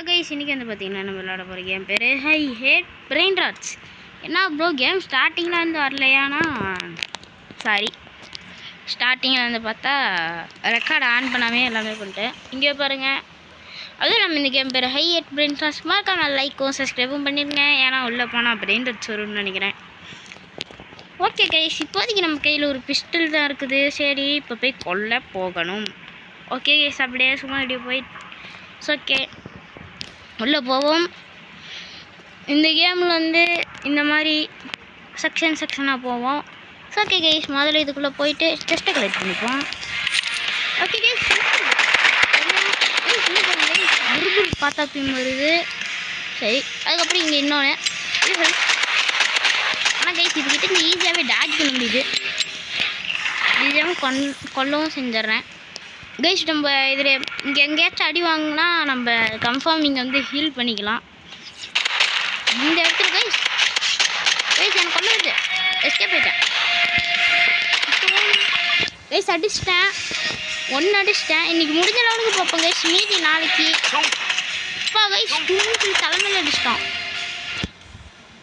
Guys இன்றைக்கி வந்து பார்த்தீங்கன்னா நம்ம விளையாட போகிற கேம் பேர் ஹை ஹேட் பிரெயின் ராட்ஸ். என்ன ப்ரோ கேம் ஸ்டார்டிங்கில் வந்து வரலையானா சாரி, ஸ்டார்டிங்கில் வந்து பார்த்தா ரெக்கார்டு ஆன் பண்ணாமே எல்லாமே பண்ணிட்டேன். இங்கே பாருங்கள், அதுவும் நம்ம இந்த கேம் பேர் ஹை ஹேட் பிரெயின் ராட்ஸ். மறக்காம லைக்கும் சப்ஸ்கிரைபும் பண்ணிடுங்க, ஏன்னா உள்ளே போனால் பிரெயின் ராட்ஸ் வரும்னு நினைக்கிறேன். ஓகே கைஸ், இப்போதைக்கு நம்ம கையில் ஒரு பிஸ்டல் தான் இருக்குது. சரி, இப்போ போய் கொல்ல போகணும். ஓகே கைஸ், அப்படியே சும்மா இப்படியே போய் ஓகே உள்ளே போவோம். இந்த கேமில் வந்து இந்த மாதிரி செக்ஷனாக போவோம். ஓகே கைஸ், முதல்ல இதுக்குள்ளே போயிட்டு டெஸ்ட்டை கலெக்ட் பண்ணிப்போம். ஓகே கைஸ், குருகுரு பார்த்தா பின் வருது. சரி, அதுக்கப்புறம் இங்கே இன்னொன்று. ஆனால் கைஸ் இதுக்கிட்ட இந்த ஈஸியாகவே டாஜ் பண்ண முடியுது. ஈஸியாகவும் கொல்லவும் செஞ்சிட்றேன். கைஸ் நம்ம இதில் இங்கே எங்கேயாச்சும் அடி வாங்கினா நம்ம கன்ஃபார்ம் நீங்கள் வந்து ஹீல் பண்ணிக்கலாம். இந்த இடத்துல கைஸ் எனக்கு கொள்ள வருது, எஸ்கேப் போயிட்டேன். கைஸ் அடிச்சிட்டேன், ஒன்று அடிச்சிட்டேன். இன்றைக்கி முடிஞ்ச லெவலுக்கு பார்ப்போம் கைஸ், மீதி நாளைக்கு. அப்பா கைஸ் டூன்னு தலைமையில் அடிச்சிட்டான்.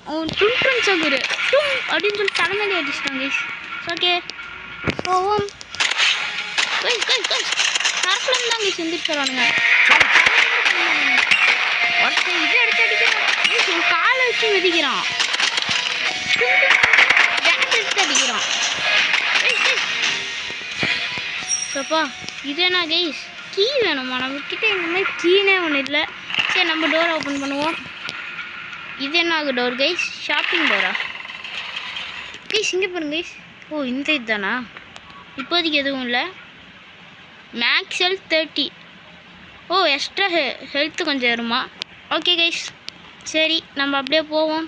அவன் டுன் சகுரு டும் அப்படின்னு சொல்லி தலைமையிலே அடிச்சிட்டான் கைஸ். ஓகே போவோம். கைஸ் கைஸ் கைஸ் சரக்குலம் தான் கைஸ் செஞ்சுட்டு தரானுங்க. ஒருத்தன் இது எடுத்து அடிக்கிறான், காலை வச்சு மிதிக்கிறான், எடுத்து அடிக்கிறான். அப்பா இது என்ன கைஸ், கீ வேணுமா? நம்மக்கிட்ட இந்த மாதிரி கீனே ஒன்று இல்லை. சரி, நம்ம டோரை ஓப்பன் பண்ணுவோம். இது என்ன ஆகும் door guys? Shopping Dora guys? இங்கே பாருங்க கைஸ். ஓ இந்த இது தானா? இப்போதைக்கு எதுவும் இல்லை. Max health 30. ஓ எக்ஸ்ட்ரா ஹெல்த்து கொஞ்சம் வருமா? ஓகே கைஸ், சரி நம்ம அப்படியே போவோம்.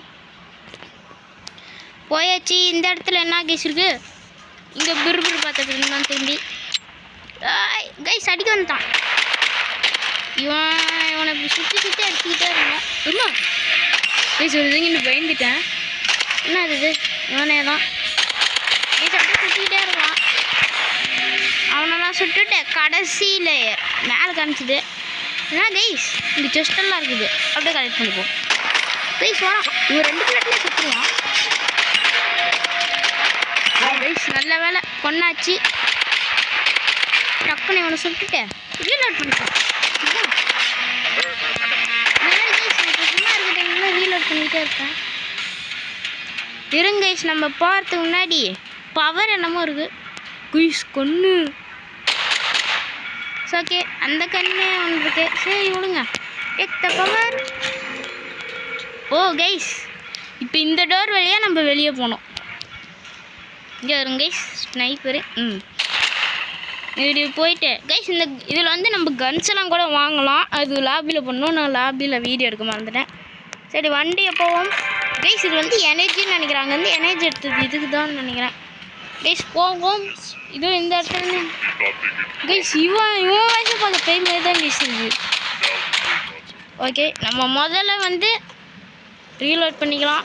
போயாச்சு. இந்த இடத்துல என்ன கைஸ் இருக்குது? இங்கே பிறுபிறு பார்த்துட்டு தான் திரும்பி கைஸ் அடிக்க வந்துட்டான். இவனை இப்படி சுற்றி அடிச்சுக்கிட்டே இருக்கணும். இல்லை கைஸ் ஒரு இதுங்க இன்னும் பயந்துட்டேன். என்ன அது? இவனே தான் கைஸ் அப்படியே சுற்றிக்கிட்டே இருக்கான். அவனெல்லாம் சுட்டுட்டு கடைசி லேயர் மேலே காமிச்சிது. ஏன்னா கைஸ் இந்த செஸ்டெல்லாம் இருக்குது, அப்படியே கலெக்ட் பண்ணிப்போம். கைஸ் வேணாம், இவன் 2 பிளேட்லேயே சுற்றுவான். கைஸ் நல்ல வேலை கொண்டாச்சு. டக்குன்னு இவனை சுட்டுட்டு ரீலோட் பண்ணிப்போம். சும்மா இருக்கிற ரீலோட் பண்ணிக்கிட்டே இருக்கேன். இருங்க கைஸ், நம்ம போகிறதுக்கு முன்னாடி பவர் என்னமோ இருக்குது குயிஸ் கொன்று. ஓகே, அந்த கண்ணே ஒன்று இருக்கு. சரி விடுங்க, take the power. O guys, இப்போ இந்த டோர் வழியாக நம்ம வெளியே போகணும். இங்கே வருங்க கைஸ் ஸ்னைப்பரு. இப்படி போயிட்டு கைஸ் இந்த இதில் வந்து நம்ம கன்ஸ் எல்லாம் கூட வாங்கலாம். அது லாபியில் பண்ணணும். நான் லாபியில் வீடியோ எடுக்க மறந்துட்டேன். சரி வண்டியை போவோம் கைஸ். இது வந்து எனர்ஜின்னு நினைக்கிறாங்க, வந்து எனர்ஜி எடுத்தது இதுக்கு தான் நினைக்கிறேன் கைஸ். போவோம். இதுவும் இந்த இடத்துல கைஸ் இவன் வயசு பார்க்க பேய் மாதிரி தான் கைஸ் இருக்குது. ஓகே, நம்ம முதல்ல வந்து ரீலோட் பண்ணிக்கலாம்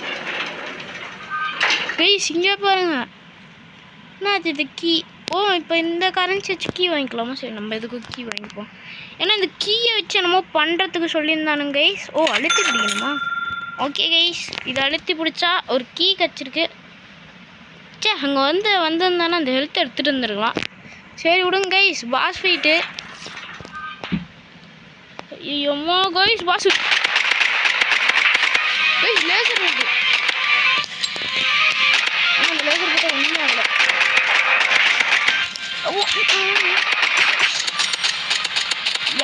கைஸ். இங்கே பாருங்க, என்ன இது கீ. ஓ இப்போ இந்த கரன்சி வச்சு கீ வாங்கிக்கலாமா? சரி நம்ம இதுக்கு கீ வாங்கிப்போம். ஏன்னா இந்த கீயை வச்சு என்னமோ பண்ணுறதுக்கு சொல்லியிருந்தானுங்க கைஸ். ஓ அழுத்தி பிடிக்கணுமா? ஓகே கைஸ், இதை அழுத்தி பிடிச்சா ஒரு கீ கிடச்சிருக்கு. சே, அங்கே வந்திருந்தானே அந்த ஹெல்த் எடுத்துகிட்டு வந்துருக்கலாம். சரி விடுங்க கைஸ், பாஸ் ஃபைட்டு. ஐயோம்மா கைஸ், பாஸ் கைஸ் லேசர் இருக்கு. அந்த லேசர் பார்த்தா ஒன்றுமே ஆகலை.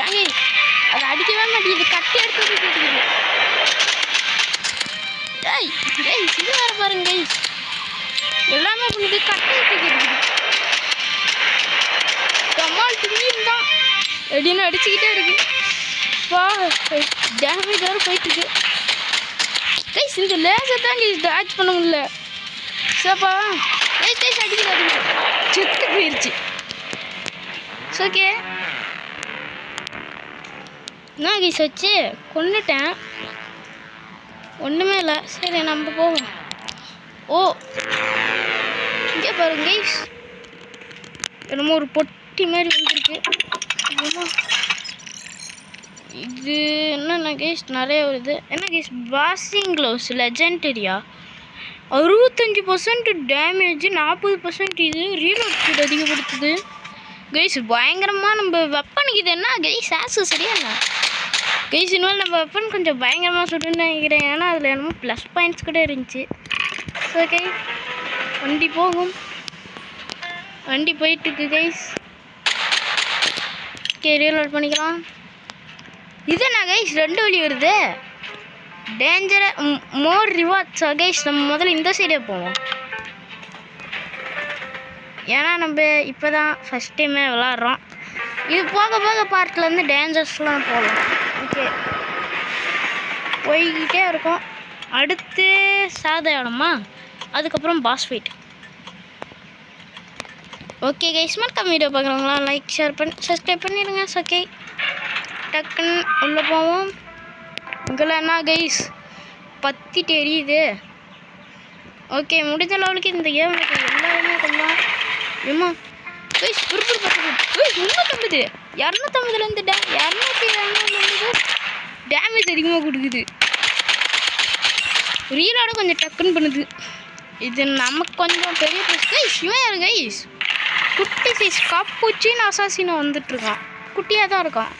ஏங்க அதை அடிக்கவே மாட்டேங்குது, கட்டி எடுத்து கேட்டுக்குது. கைஸ் இது வேறு பாருங்க கைஸ், எல்லாமே பண்ணுது, கட்டி எடுத்து கேட்டுக்குது. கமால் திடீர்னு தான் எப்படின்னு அடிச்சுக்கிட்டே இருக்கு. வா டேமேஜ் வேறு போயிட்டுருக்கு கைஸ். இந்த லேசர் தான் கைஸ் டாச் பண்ண முடியல. சாப்பா கைஸ் கைஸ் அடிக்கல, செத்து போயிடுச்சு. ஓகே என்ன கைஸ் வச்சு கொண்டுட்டேன், ஒன்றுமே இல்லை. சரி நம்ம போவோம். ஓ இங்கே பாருங்க கைஸ், என்னமோ ஒரு பொட்டி மாதிரி வந்துருக்கு. இது என்னென்ன கேஸ் நிறைய வருது. என்ன கேஸ் பாசிங் க்ளவுஸ் லெஜெண்டரியா 65% டேமேஜ் 40% இது ரீலோட் ஸ்பீட் அதிகப்படுத்துது கைஸ். பயங்கரமாக நம்ம வெப்பனுக்கு இது என்ன கைஸ் ஆக்சஸரியா என்ன கைஸ். இனிமேல் நம்ம வெப்பன் கொஞ்சம் பயங்கரமாக சுட்டுன்னு நினைக்கிறேன். ஏன்னா அதில் என்னமோ ப்ளஸ் பாயிண்ட்ஸ் கூட இருந்துச்சு. ஓகே வண்டி போகும், வண்டி போயிட்டுருக்கு கைஸ். ஓகே ரீலோட் பண்ணிக்கலாம். இது என்ன கைஸ் 2 வழி வருது. டேஞ்சர் மோர் ரிவார்ட்ஸ் கைஸ். நம்ம முதல்ல இந்த சைடே போவோம். ஏன்னா நம்ம இப்போ தான் ஃபஸ்ட் டைமே விளாட்றோம். இது போக போக பார்ட்லேருந்து டேஞ்சர்ஸ்லாம் போகலாம். ஓகே போய்கிட்டே இருக்கும். அடுத்து சாத இடமா, அதுக்கப்புறம் பாஸ் ஃபைட். ஓகே கைஸ் மறக்காம வீடியோ பார்க்குறவங்களா லைக் ஷேர் பண்ணி சப்ஸ்கிரைப் பண்ணிடுங்க. ஓகே டக்குன்னு உள்ளே போவோம். இங்கெல்லாம் என்ன கைஸ் பத்திட்டு எரியுது. ஓகே முடிஞ்ச லெவலுக்கு இந்த கேம் எல்லாருமே கொஞ்சம் ஏமா கைஸ் புருப்புரு பார்த்துது. கைஸ் 350 250 250 டேமேஜ் அதிகமாக கொடுக்குது. ரீலோட கொஞ்சம் டக்குன்னு பண்ணுது. இது நமக்கு கொஞ்சம் பெரிய ப்ளஸ் கைஸ். இவன் யாரு கைஸ் குட்டி சைஸ் காப்பூச்சின்னு அசாசினோ வந்துட்டுருக்கான். குட்டியாக தான் இருக்கான்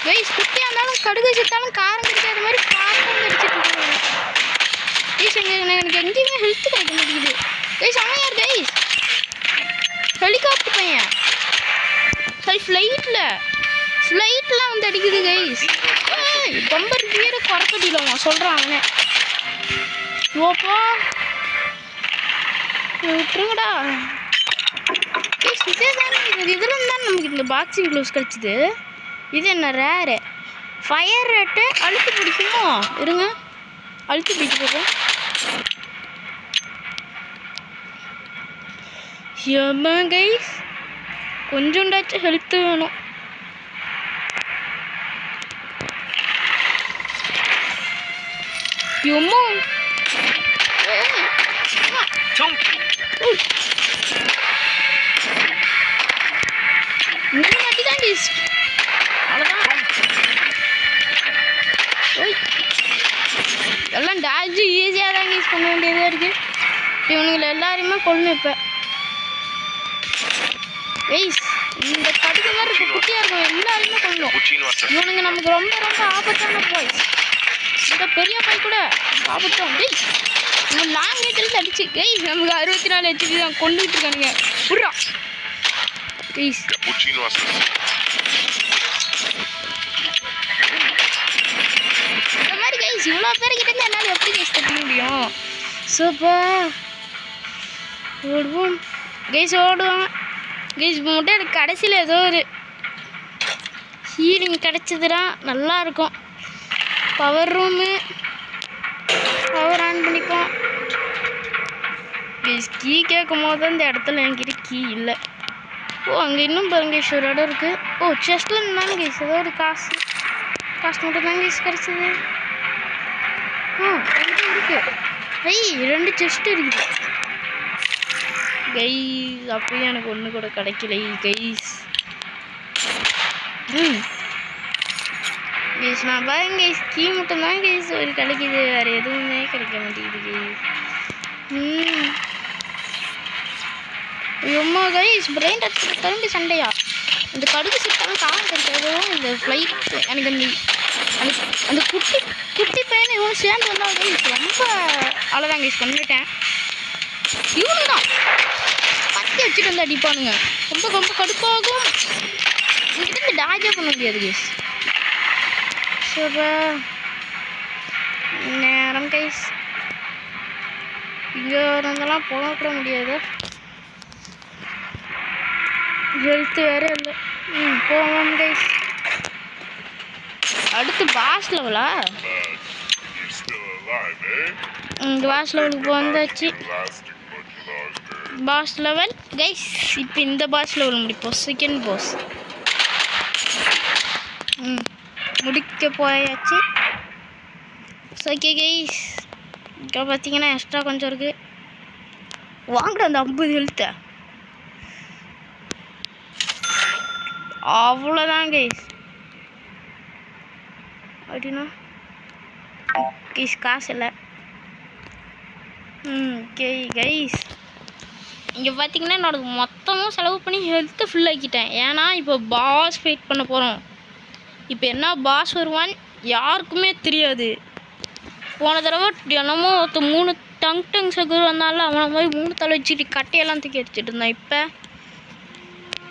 கைஸ். குட்டியாக இருந்தாலும் கடுகு வச்சுட்டாலும் காரம் கிடைக்காத மாதிரி காரம் அடிச்சுட்டு இருக்காங்க கைஸ். எனக்கு எங்கேயுமே ஹெல்த் கிடைக்க மாட்டேங்குது கைஸ். அவன் யார் கைஸ் ஹெலிகாப்டர் பையன். சரி ஃப்ளைட்லாம் வந்து அடிக்குது கைஸ். பம்பர் கீரை குறக்கட்டிடுவான் சொல்கிறான் அவனே. ஓப்பா விட்டுருங்கடா கைஸ். இதே தானே இதில் தான் நமக்கு இந்த பாக்ஸிங் க்ளவுஸ் கிடச்சிது. இது என்ன ரேரு ஃபயர் ரேட்டு அழுத்து பிடிக்குமோ இருங்க அழுத்து பிடிக்க போகும். ஏமா கைஸ் கொஞ்சோண்டாச்சும் ஹெல்த்து வேணும். ஏமா இந்த மாதிரி தான் கைஸ். எல்லாம் டாஜ் ஈஸியாக தான் யூஸ் பண்ண வேண்டியதாக இருக்குது. இவனுங்களை எல்லாரையுமே கொள்ளணும். இப்போ கைஸ் இந்த கடுக்க மாதிரி இருக்க குட்டியாக இருக்கும் எல்லாருமே கொள்ளணும். இவனுங்க நமக்கு ரொம்ப ரொம்ப ஆபத்தான பாய்ஸ். இந்த பெரிய பாய் கூட ஆபத்தம் கைஸ். நம்ம லாங் ரேட்டில் அடிச்சு கைஸ் நமக்கு 64 HP தான் கொண்டுகிட்டு இருக்கானுங்க. புறா கைஸ் இந்த மாதிரி கைஸ் இவ்வளோ பேர்கிட்ட என்னால் எப்படி கைஸ் தப்பிக்க முடியும். சூப்பர் ஓடுவோம் கைஸ் ஓடுவாங்க கைஸ். இப்போ மட்டும் எனக்கு கடைசியில் ஏதோ ஒரு ஹீலிங் கிடச்சிதுன்னா நல்லாயிருக்கும். பவர் ரூமு பவர் ஆன் பண்ணிப்போம் கைஸ். கீ கேட்கும் போது அந்த இடத்துல என்கிட்ட கீ இல்லை. ஓ அங்கே இன்னும் பாருங்க கைஸ் ஒரு இடம் இருக்குது. ஓ செஸ்ட்டில் இருந்தாங்க கைஸ் ஏதோ ஒரு காசு மட்டும் தான் கைஸ் கிடச்சிது. என்கிட்ட இருக்கு ஐ 2 செஸ்ட் இருக்குது கைஸ். அப்பயும் எனக்கு ஒன்று கூட கிடைக்கல கைஸ். கைஸ் நான் பாருங்க கைஸ் கீ மட்டும் தான் கைஸ் ஒரு கிடைக்கிது. வேறு எதுவுமே கிடைக்க மாட்டேங்குது கைஸ். ஐயோம்மா கைஸ் பிரெயின் டச் திரும்பி சண்டையா. இந்த கடுகு சிட்டாலும் காரம் கிடைக்காதோ இந்த ஃப்ளைட் எனக்கு அந்த குட்டி பையனை இவனு சேர்ந்து வந்தால் கைஸ் ரொம்ப அவ்வளோதான் கைஸ் பண்ணிட்டேன். இவனு தான் பற்றி வச்சுட்டு வந்து அடிப்பானுங்க. ரொம்ப கடுப்பாகும். இங்கிட்ட இந்த டாஜே பண்ண முடியாது கைஸ். சூப்பர் நேரம் கைஸ். இங்கே இருந்தெல்லாம் போக முடியாது. ஹெல்த்து வேறு இல்லை. போவோம் கைஸ். அடுத்து பாஸ் லெவலா? பாஸ் லெவலுக்கு வந்தாச்சு. Boss level guys. இப்போ இந்த பாஸ் லெவல் முடிப்போம். செகண்ட் பாஸ் முடிக்க போயாச்சு. ஓகே கைஸ் இப்போ பார்த்தீங்கன்னா எக்ஸ்ட்ரா கொஞ்சம் இருக்குது. வாங்குற அந்த 50 ஹெல்த்தை அவ்வளோதான் கைஸ். அப்படின்னா காசு இல்லை. ஓகே கைஸ், இங்கே பார்த்தீங்கன்னா என்னோட மொத்தமும் செலவு பண்ணி ஹெல்த்தை ஃபுல்லாக்கிட்டேன். ஏன்னா இப்போ பாஸ் ஃபைட் பண்ண போகிறோம். இப்போ என்ன பாஸ் வருவான்னு யாருக்குமே தெரியாது. போன தடவை என்னமோ ஒருத்த 3 டங் சகுர் வந்தாலும் அவனை மாதிரி 3 தலை வச்சுட்டு கட்டையெல்லாம் தூக்கி அடிச்சுட்டு இருந்தான். இப்போ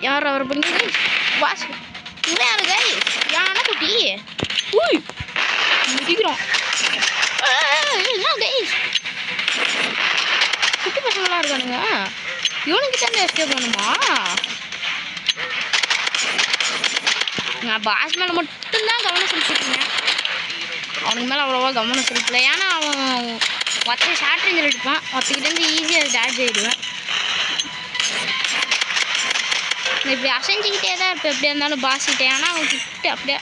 யார் அவரை பண்ணி பாஸ் யாரு கைஸ்? யானை குட்டி முடிக்கிறோம். என்ன கைஸ், குட்டி பசங்களாம் இருக்கானுங்க. இவனுக்கு தான் எஸ்கேப் பண்ணுமா? நான் பாஸ் மேலே மட்டும்தான் கவனம் செலுத்திருக்கேன். அவனுக்கு மேலே அவ்வளோவா கவனம் செலுத்தலை. ஏன்னா அவன் ஒத்த ஷார்ட் ரேஞ்சில் எடுப்பான். ஒத்துக்கிட்டேருந்து ஈஸியாக டேஜ் ஆகிடுவேன். இப்படி அசைஞ்சிக்கிட்டே தான் இருப்பேன் எப்படியா இருந்தாலும் பாஸ்கிட்டே. ஆனால் அவன் கிட்ட அப்படியே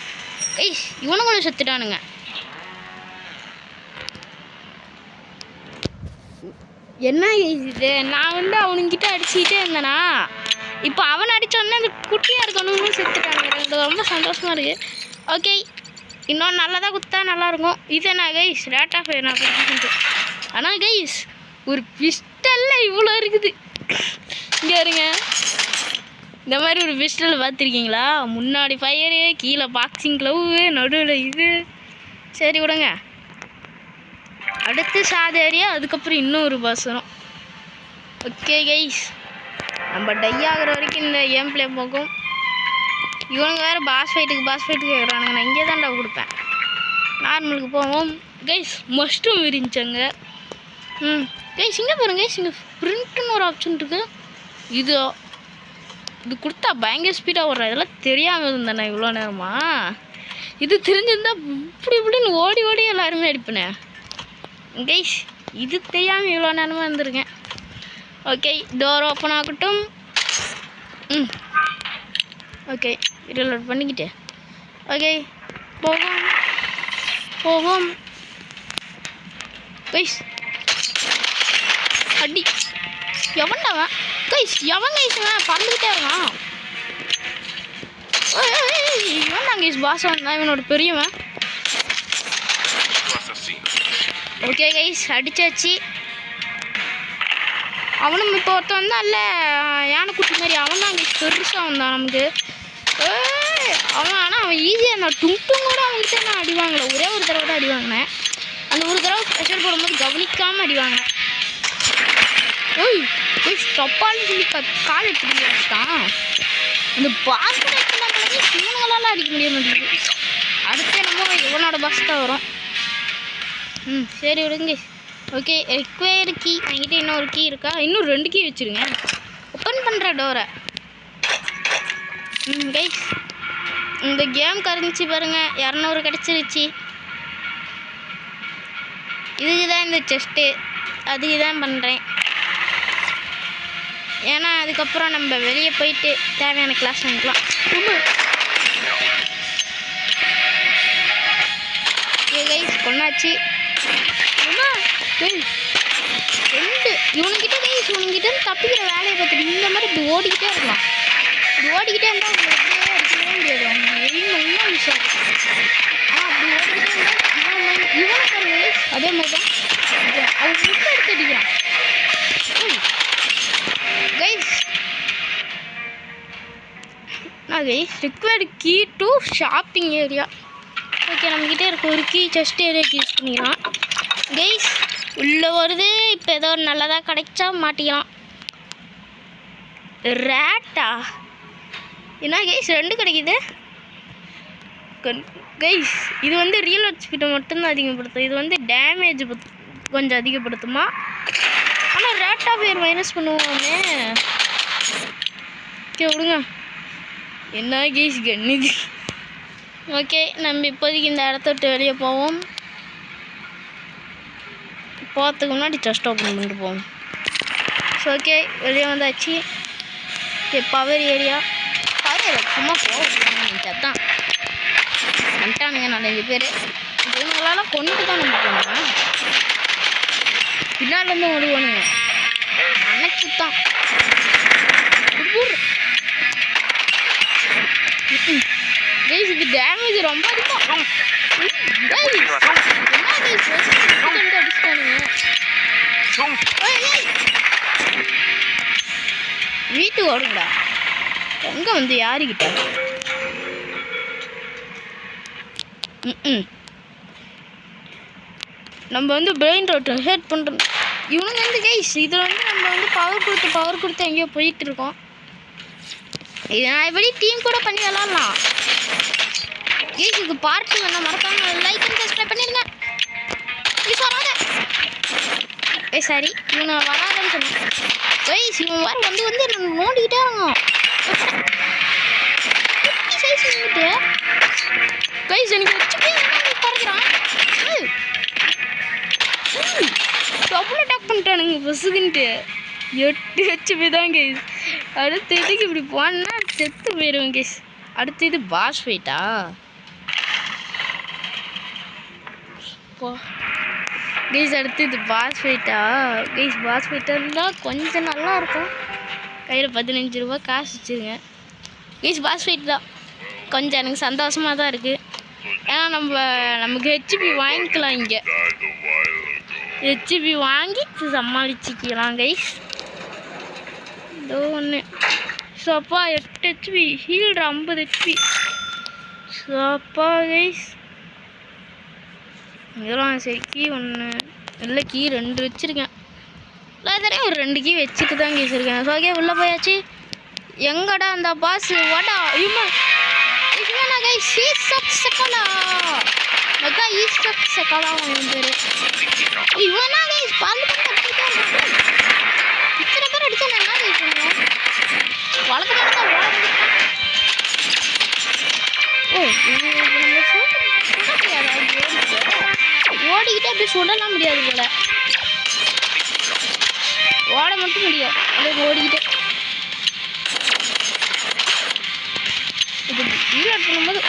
இவனுங்களும் செத்துட்டானுங்க. என்ன இது, நான் வந்து அவனுங்கிட்ட அடிச்சுக்கிட்டே இருந்தேனா, இப்போ அவன் அடித்தோடனே அந்த குட்டியாக இருக்கணும்னு செத்துட்டானுங்க. எனக்கு ரொம்ப சந்தோஷமாக இருக்குது. ஓகே, இன்னும் நல்லதாக குத்தா நல்லாயிருக்கும். இது என்ன கைஸ், ரேட் ஆஃப் ஃபயர் நான் சொல்லிட்டு. ஆனால் கைஸ் ஒரு பிஸ்டலில் இவ்வளோ இருக்குது. இங்கே இருங்க, இந்த மாதிரி ஒரு பிஸ்டல் பார்த்துருக்கீங்களா? முன்னாடி ஃபயரு, கீழே பாக்ஸிங் க்ளவு, நடுவில் இது. சரி விடுங்க, அடுத்து சாதேரியா, அதுக்கப்புறம் இன்னும் ஒரு பாஸ் வரும். ஓகே கைஸ், நம்ம டை ஆகிற வரைக்கும் இந்த கேம் பிளே போகும். இவனுங்க வேறு பாஸ் ஃபைட்டுக்கு கேட்குறானுங்க. நான் இங்கே தான்டா கொடுப்பேன். நார்மலுக்கு போவோம் கைஸ். மஷ்ரூம் விரிஞ்சாங்க. கைஸ் இங்கே பாருங்க கைஸ், இங்கே பிரிண்ட்டுன்னு ஒரு ஆப்ஷன் இருக்குது. இது கொடுத்தா பயங்கர ஸ்பீடாக ஓடுறேன். இதெல்லாம் தெரியாமல் இருந்தேண்ணா இவ்வளோ நேரமா. இது தெரிஞ்சிருந்தா இப்படின்னு ஓடி எல்லாருமே அடிப்பேனே கைஸ். இது தெரியாமல் இவ்வளோ நேரமாக இருந்திருக்கேன். ஓகே, டோர் ஓப்பன் ஆகட்டும். ஓகே, ரீலோட் பண்ணிக்கிட்டு ஓகே போகும் கைஸ். அடி எவன்டாவன் கைஸ், எவன் கைஸுங்க பறந்துக்கிட்டே இருக்கான். இவன் தான் கைஸ் பாஸ் வந்தான், இவனோட பெரியவன். ஓகே கைஸ், அடிச்சாச்சு. அவனும் இப்போ ஒருத்தன் வந்தான் இல்லை யானைக்குட்டி மாதிரி, அவன் தான் கைஸ் பெருசாக வந்தான் நமக்கு. ஆனால் அவன் ஈஸியாக இருந்தான். டும் கூட அவங்ககிட்ட நான் அடி வாங்கலை. ஒரே ஒரு தடவை தான் அடி வாங்கினேன். அந்த ஒரு தடவை ப்ரெஷர் போடும்போது கவனிக்காமல் அடி வாங்கினேன். ஸ்டப்பான்னு சொல்லி கால் எடுத்துக்கிட்டு வச்சுட்டான். அந்த பாஸ் இவனுங்களால அடிக்க முடிய மாட்டேங்குது. அடுத்து என்னமோ இவனோட பாஸ் தான் வரும். சரி விடுங்க. ஓகே, ரெக்வயர்டு கீ என்கிட்ட இன்னொரு கீ இருக்கா? இன்னும் 2 கீ வச்சுருங்க. ஓப்பன் பண்ணுற டோரை. கைஸ், இந்த கேம் கரைஞ்சி பாருங்கள், 200 கிடச்சிருச்சு. இதுக்கு தான் இந்த செஸ்ட்டு, அதுக்கு தான் பண்ணுறேன். ஏன்னா அதுக்கப்புறம் நம்ம வெளியே போயிட்டு தேவையான கிளாஸ் வாங்கிக்கலாம். கைஸ் கொண்டாச்சு. இவனுங்கிட்ட தப்பிக்கிற வேலையை பார்த்துட்டு இந்த மாதிரி இப்படி ஓடிக்கிட்டே இருக்கலாம். இப்படி ஓடிக்கிட்டே இருந்தால் அப்படியே அடிக்கவே முடியாது. அவங்க விஷயம். அப்படி ஓடிக்கிட்டே இருந்தால் இவனை பாருங்க அதே மாதிரி தான் அவன் முட்டை எடுத்து அடிக்கிறான். Guys required key to shopping area. Okay, நம்மக்கிட்ட இருக்க ஒரு கீ செஸ்ட் ஏரியாவுக்கு யூஸ் பண்ணிக்கலாம். கைஸ் உள்ளே வருது. இப்போ ஏதோ ஒரு நல்லதாக கிடைச்சா மாட்டிக்கலாம். ரேட்டா என்ன கைஸ் 2 கிடைக்குது கைஸ். இது வந்து ரீலோட் ஸ்பீடை மட்டும்தான் அதிகப்படுத்தும். இது வந்து டேமேஜ் கொஞ்சம் அதிகப்படுத்துமா. ஆனால் ரேட் ஆஃப் ஃபயர் மைனஸ் பண்ணுவோமே. ஓகே விடுங்க. என்ன கைஸ் கண்ணுது. ஓகே, நம்ம இப்போதைக்கு இந்த இடத்த விட்டு வெளியே போவோம். போகிறதுக்கு முன்னாடி செஸ்ட் ஓப்பன் பண்ணிட்டு போவோம். ஸோ ஓகே, வெளியே வந்தாச்சு. ஓகே, பவர் ஏரியா சும்மா போக தான் வந்துட்டானுங்க 4-5 பேர். இவங்களால கொண்டுட்டு தான் நம்ம போனோம். பின்னாலேருந்து ஓடுவானுங்க. அணைச்சி தான் இது டேமேஜ் ரொம்ப அதிகம். ஓடுங்கடா. எங்கே வந்து யாருக்கிட்ட நம்ம வந்து பிரெயின் ரோட்டை ஹேட் பண்ணுறோம். இவனுங்க வந்து கைஸ் இதில் வந்து நம்ம வந்து பவர் கொடுத்து எங்கேயோ போயிட்டு இருக்கோம். இது நான் எப்படி டீம் கூட பண்ணி விளாட்லாம். கைஸ் இது பார்ட் வேணா மறக்காம லைக் அண்ட் சப்ஸ்கிரைப் பண்ணிடுங்க. ப்ளீஸ் வராத. சரி இவனை வராதுன்னு சொன்னேன். கைஸ் இவன் வேறு வந்து என்ன நோண்டிக்கிட்டே இருங்க. சைஸ் வந்துட்டு கைஸ் எனக்கு வச்சு குறைக்கிறான். டபுள் அட்டாக் பண்ணிட்டானுங்க பசுக்குன்ட்டு. 8 HP தான் கைஸ். அடுத்த இதுக்கு இப்படி போனால் செத்து போயிடுவேன் கைஸ். அடுத்து இது பாஸ் ஃபைட்டா? கைஸ் அடுத்து இது பாஸ் ஃபைட்டா? கைஸ் பாஸ் ஃபைட்டாக இருந்தால் கொஞ்சம் நல்லா இருக்கும். கையில் 15 ரூபா காசு வச்சுருங்க கைஸ். பாஸ் ஃபைட் தான் கொஞ்சம் எனக்கு சந்தோஷமாக தான் இருக்குது. ஏன்னா நமக்கு ஹெச்பி வாங்கிக்கலாம். இங்கே ஹெச்பி வாங்கி சமாளிச்சிக்கலாம் கைஸ். இதோ ஒன்று சப்பா 8 HP ஹீல்டு 50 HP சப்பா கைஸ். இதெல்லாம் சரி கீ ஒன்று இல்லை கீ 2 வச்சுருக்கேன். எல்லாத்தையும் ஒரு 2 கீ வச்சுட்டு தான் கைஸ் இருக்கேன். ஸோ ஓகே உள்ளே போயாச்சு. எங்கடா அந்த பாஸ் வாடா இவனா கைஸ் ஈஸ்டக் செகண்டா மகா ஈஸ்டக் செகண்டா அவன் பேர். இவனா கைஸ் பால் இத்தனை பேர் அடிச்சா நான் என்ன கைஸ் பண்ணுவேன். வளர்க்க மாட்டேன் ஓ நம்ம சுட முடியாது. ஓடிக்கிட்டே அப்படி சுடலாம் முடியாது போல. ஓட மட்டும் முடியும் அப்படியே ஓடிக்கிட்டே. இது ரீலோட் பண்ணும்போது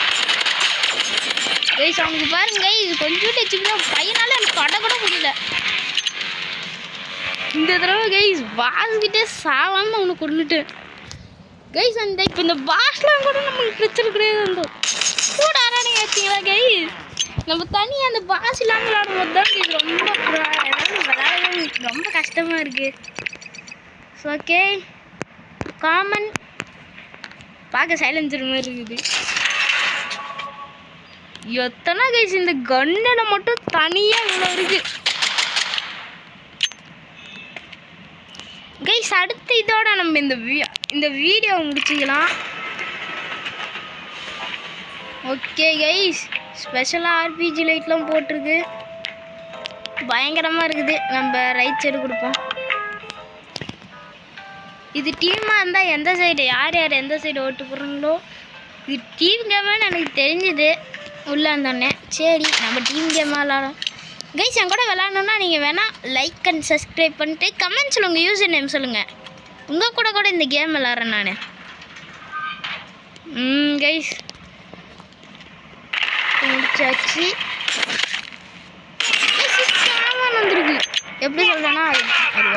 கைஸ் அவனுக்கு பாருங்க இது கொஞ்சம் வச்சுக்கிட்டோம். பையனால எனக்கு பட கூட முடியல. இந்த தடவை கைஸ் பாஸ்கிட்டே சாவாமல் அவனை கொண்டுட்டேன் கைஸ். அந்த இப்போ இந்த பாஸ்லாம் கூட நம்மளுக்கு பிரச்சனை கிடையாது. அந்த கூட ஆராடிங்க வச்சிங்களா கைஸ். நம்ம தனியாக அந்த பாஸ் இல்லாமல் விளாடும் போது தான் கைஸ் ரொம்ப விளையாடவே ரொம்ப கஷ்டமாக இருக்குது. ஸோ ஓகே காமன் பார்க்க சைலன்சர் மாதிரி இருக்குது. எத்தனை கைஸ் இந்த கன்னில் மட்டும் தனியாக இவ்வளோ இருக்குது கைஸ். அடுத்து இதோட நம்ம இந்த வீடியோவை முடிச்சிக்கலாம். ஓகே கைஸ் ஸ்பெஷலாக ஆர்பிஜி லைட்லாம் போட்டிருக்கு. பயங்கரமாக இருக்குது. நம்ம ரைட் சைடு கொடுப்போம். இது டீமாக இருந்தால் எந்த சைடு யார் எந்த சைடு ஓட்டு போடுறாங்களோ இது டீம் கேமான்னு எனக்கு தெரிஞ்சுது உள்ளே இருந்தோடனே. சரி நம்ம டீம் கேமாக விளாடலாம் கைஸ். என் கூட விளாட்ணுன்னா நீங்கள் வேணால் லைக் அண்ட் சப்ஸ்கிரைப் பண்ணிட்டு கமெண்ட்ஸில் உங்கள் யூசர் நேம் சொல்லுங்கள். உங்கள் கூட இந்த கேம் விளாட்றேன் நான். கைஸ் முடிச்சாச்சு. வந்துருக்கு எப்படி சொல்கிறேன்னா அது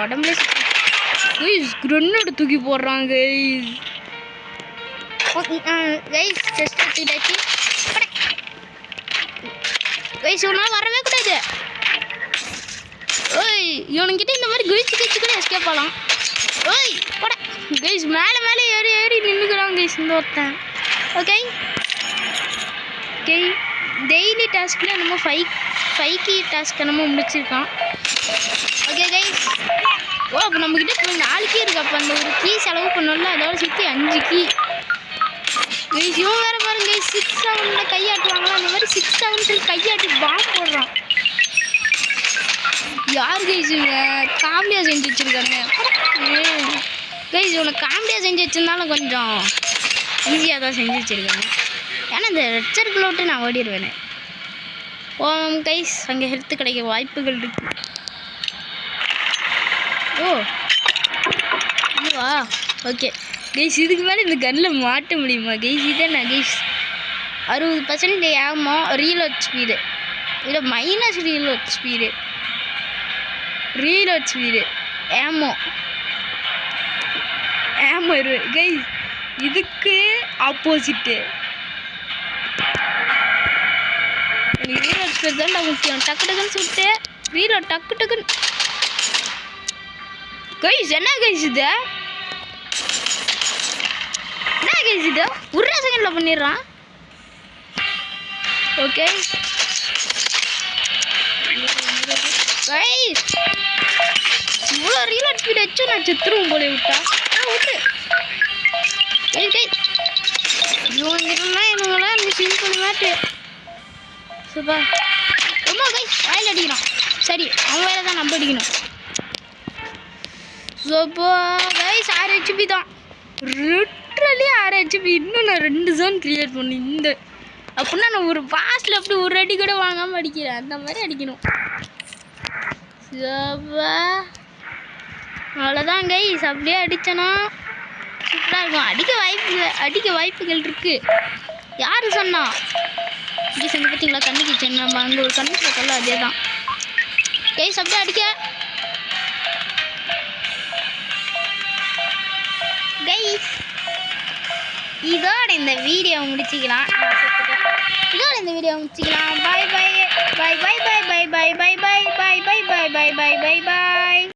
உடம்புல கிரனேட் தூக்கி போடுறாங்க கைஸ். கைஸ் ஜஸ்ட் எடுத்துக்கிட்டாச்சு கைஸ். ஒன்றால் வரவே கூடாது. ஓய் இவனுங்கிட்ட இந்த மாதிரி குதிச்சு கூட எஸ்கேப் ஆகலாம். ஓய் போட கைஸ் மேலே ஏறி நின்றுக்கிறான் கைஸ் இந்த ஒருத்தன். ஓகே ஓகே டெய்லி டாஸ்கில் நம்ம 5 கீ டாஸ்க் நம்ம முடிச்சிருக்கோம். ஓகே கைஸ் ஓ அப்போ நம்மக்கிட்ட 4 கீ இருக்குது. அப்போ அந்த ஒரு கீ செலவு பண்ணோம்ல அதோட சேர்த்து 5 கீ கைஸ். இவன் வேறு பாருங்க கைஸ் 6-7 கையாட்டுவாங்களா அந்த மாதிரி 6-7 கையாட்டி பாம்பு போடுறான். யார் கைஸ் இவங்க காமெடியாக செஞ்சு வச்சுருக்காங்க கைஸ். இவனை காமெடியாக செஞ்சு வச்சுருந்தாலும் கொஞ்சம் ஈஸியாக தான் செஞ்சு வச்சுருக்காங்க. ஏன்னா இந்த ரெட் சர்க்கிள் விட்டு நான் ஓடிடுவேனே. கைஸ் அங்கே ஹெல்த்து கிடைக்க வாய்ப்புகள் இருக்கு. ஓ இதுவா ஓகே கைஸ். இதுக்கு மேலே இந்த கன்னில் மாட்ட முடியுமா கைஸ்? இதே நான் கைஸ் 60% ஏமோ ரீலோட் ஸ்பீடு இல்லை மைனஸ் ரீலோட் ஸ்பீடு ஏமோ கைஸ். இதுக்கு ஆப்போசிட்டு எனக்கு ரீலோட் ஸ்பீடு தான் முக்கியம். டக்குன்னு சுட்டு ரீலோட் டக்குன்னு கைஸ். என்ன கைஸ் இது கைஸ் இது ஒரு செகண்டில் பண்ணிடுறான். ஓகே கைஸ் இவ்வளோ ரீலாட் ஸ்பீட் வச்சு நான் செத்துருவோம் போல விட்டா விட்டு இவங்கெல்லாம் இவங்கெல்லாம் எனக்கு சிம்பிள் மேட்டு சூப்பர். ரொம்ப கைஸ் வயல் அடிக்கணும். சரி அவன் வயலை தான் நம்ம அடிக்கணும். சோப்போ கைஸ் 6 HP தான். Literally 6 HP. இன்னும் நான் 2 ஜோன் கிரியேட் பண்ணேன். இந்த அப்படின்னா நான் ஒரு பாஸ்டில் அப்படி ஒரு அடி கூட வாங்காமல் அடிக்கிறேன். அந்த மாதிரி அடிக்கணும். சோப்பா அவ்வளோதான் கைஸ். அப்படியே அடித்தேன்னா சூப்பராக இருக்கும். அடிக்க வாய்ப்புகள் இருக்குது. யார் சொன்னா கைஸ் வந்து பார்த்தீங்களா கண்ணு கிச்சன் நம்ம அங்கே ஒரு கண்ணு சொல்லல அதே தான் கைஸ். அப்படியே அடிக்க கைஸ். இதோட இந்த வீடியோ முடிச்சிக்கலாம். பாய் பாய் பாய் பாய் பாய் பாய் பாய் பாய் பாய் பாய் பாய் பாய் பாய் பாய் பாய் பாய் பாய்.